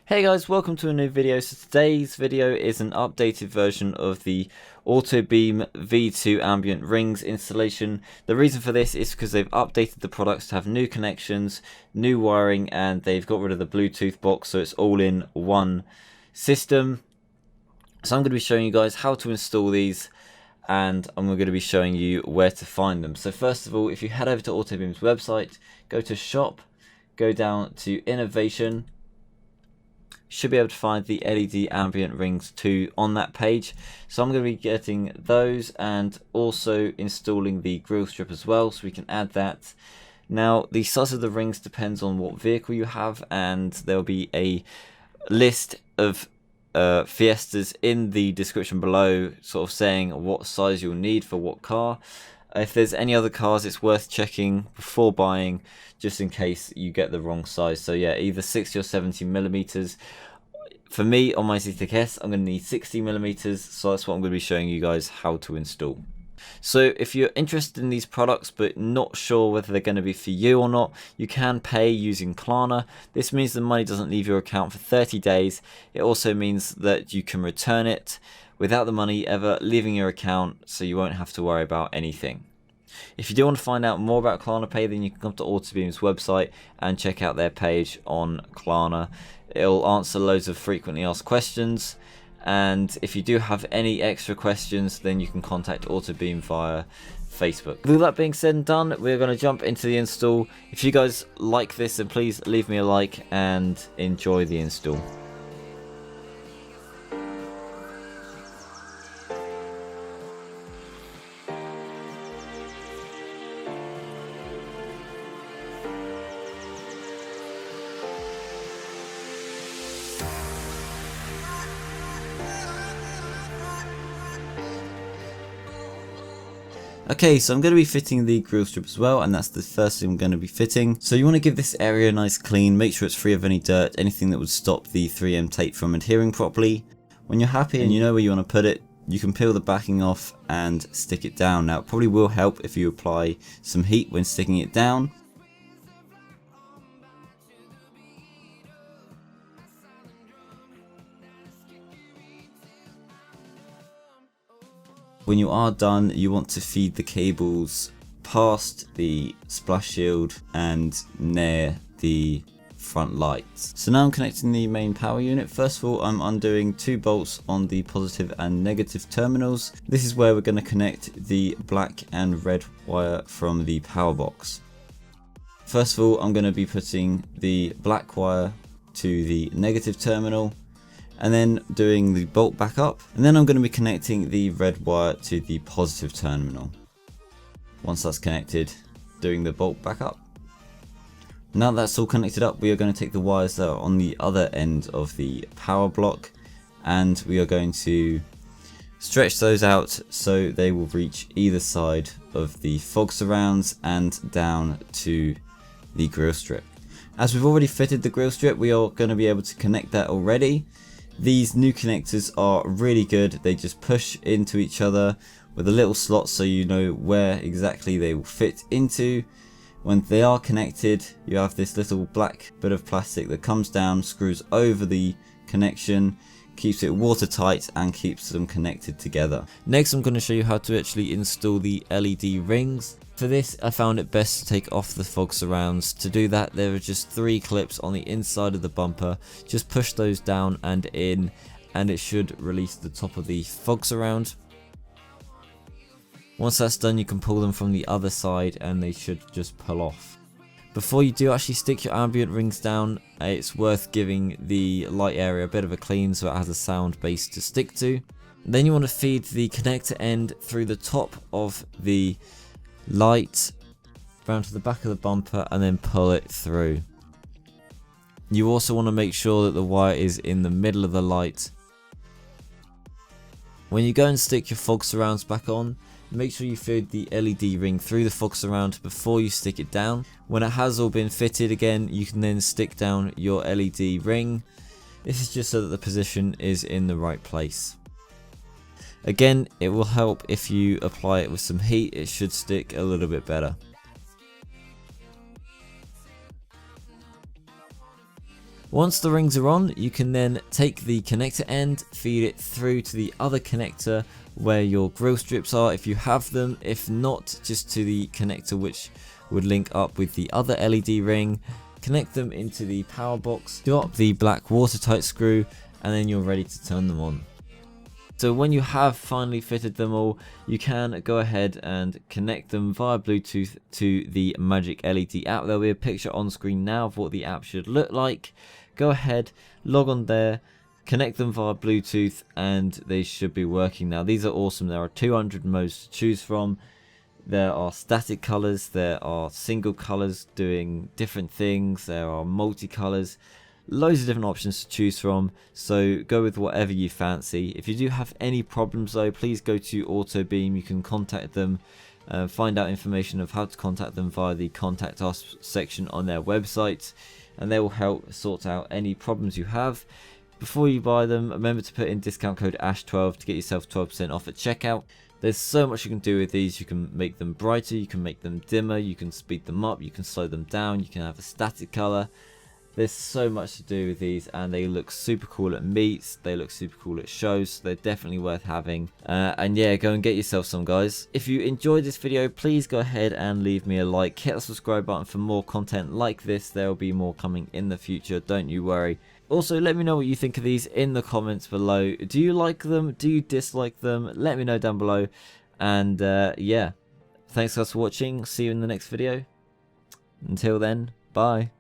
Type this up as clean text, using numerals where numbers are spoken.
Hey guys, welcome to a new video. So today's video is an updated version of the Autobeam V2 Ambient rings installation. The reason for this is because they've updated the products to have new connections, new wiring, and they've got rid of the Bluetooth box, so it's all in one system. So I'm going to be showing you guys how to install these, and I'm going to be showing you where to find them. So first of all, if you head over to Autobeam's website, go to shop, go down to innovation, should be able to find the LED ambient rings 2 on that page. So I'm going to be getting those and also installing the grill strip as well, so we can add that. Now the size of the rings depends on what vehicle you have, and there will be a list of Fiestas in the description below, sort of saying what size you'll need for what car. If there's any other cars, it's worth checking before buying, just in case you get the wrong size. So yeah, either 60 or 70 millimeters. For me, on my Zetec S, I'm going to need 60 millimeters, so that's what I'm going to be showing you guys how to install. So if you're interested in these products but not sure whether they're going to be for you or not, you can pay using Klarna. This means the money doesn't leave your account for 30 days. It also means that you can return it without the money ever leaving your account, so you won't have to worry about anything. If you do want to find out more about Klarna Pay, then you can come to Autobeam's website and check out their page on Klarna. It'll answer loads of frequently asked questions, and if you do have any extra questions, then you can contact Autobeam via Facebook. With all that being said and done, we're going to jump into the install. If you guys like this, then please leave me a like and enjoy the install. Okay, so I'm going to be fitting the grill strip as well, and that's the first thing I'm going to be fitting. So you want to give this area a nice clean, make sure it's free of any dirt, anything that would stop the 3M tape from adhering properly. When you're happy and you know where you want to put it, you can peel the backing off and stick it down. Now it probably will help if you apply some heat when sticking it down. When you are done, you want to feed the cables past the splash shield and near the front lights. So now I'm connecting the main power unit. First of all, I'm undoing 2 bolts on the positive and negative terminals. This is where we're going to connect the black and red wire from the power box. First of all, I'm going to be putting the black wire to the negative terminal, and then doing the bolt back up, and then I'm going to be connecting the red wire to the positive terminal. Once that's connected, doing the bolt back up. Now that's all connected up, we are going to take the wires that are on the other end of the power block, and we are going to stretch those out so they will reach either side of the fog surrounds and down to the grill strip. As we've already fitted the grill strip, we are going to be able to connect that already. These new connectors are really good. They just push into each other with a little slot, so you know where exactly they will fit into. When they are connected, you have this little black bit of plastic that comes down, screws over the connection, keeps it watertight and keeps them connected together. Next, I'm going to show you how to actually install the LED rings. For this, I found it best to take off the fog surrounds. To do that, there are just 3 clips on the inside of the bumper. Just push those down and in, and it should release the top of the fog surround. Once that's done, you can pull them from the other side and they should just pull off. Before you do actually stick your ambient rings down, it's worth giving the light area a bit of a clean so it has a sound base to stick to. Then you want to feed the connector end through the top of the light round to the back of the bumper and then pull it through. You also want to make sure that the wire is in the middle of the light. When you go and stick your fog surrounds back on, make sure you feed the LED ring through the fog surround before you stick it down. When it has all been fitted again, you can then stick down your LED ring. This is just so that the position is in the right place. Again, it will help if you apply it with some heat, it should stick a little bit better. Once the rings are on, you can then take the connector end, feed it through to the other connector where your grill strips are if you have them. If not, just to the connector which would link up with the other LED ring. Connect them into the power box, drop the black watertight screw, and then you're ready to turn them on. So when you have finally fitted them all, you can go ahead and connect them via Bluetooth to the Magic LED app. There'll be a picture on screen now of what the app should look like. Go ahead, log on there, connect them via Bluetooth, and they should be working now. These are awesome. There are 200 modes to choose from. There are static colors, there are single colors doing different things, there are multicolors. Loads of different options to choose from, so go with whatever you fancy. If you do have any problems though, please go to Autobeam. You can contact them, find out information of how to contact them via the contact us section on their website, and they will help sort out any problems you have. Before you buy them, remember to put in discount code ASH12 to get yourself 12% off at checkout. There's so much you can do with these. You can make them brighter, you can make them dimmer, you can speed them up, you can slow them down, you can have a static color. There's so much to do with these, and they look super cool at meets, they look super cool at shows, so they're definitely worth having. And yeah, go and get yourself some, guys. If you enjoyed this video, please go ahead and leave me a like, hit the subscribe button for more content like this. There will be more coming in the future, don't you worry. Also, let me know what you think of these in the comments below. Do you like them? Do you dislike them? Let me know down below. And yeah, thanks guys for watching. See you in the next video. Until then, bye.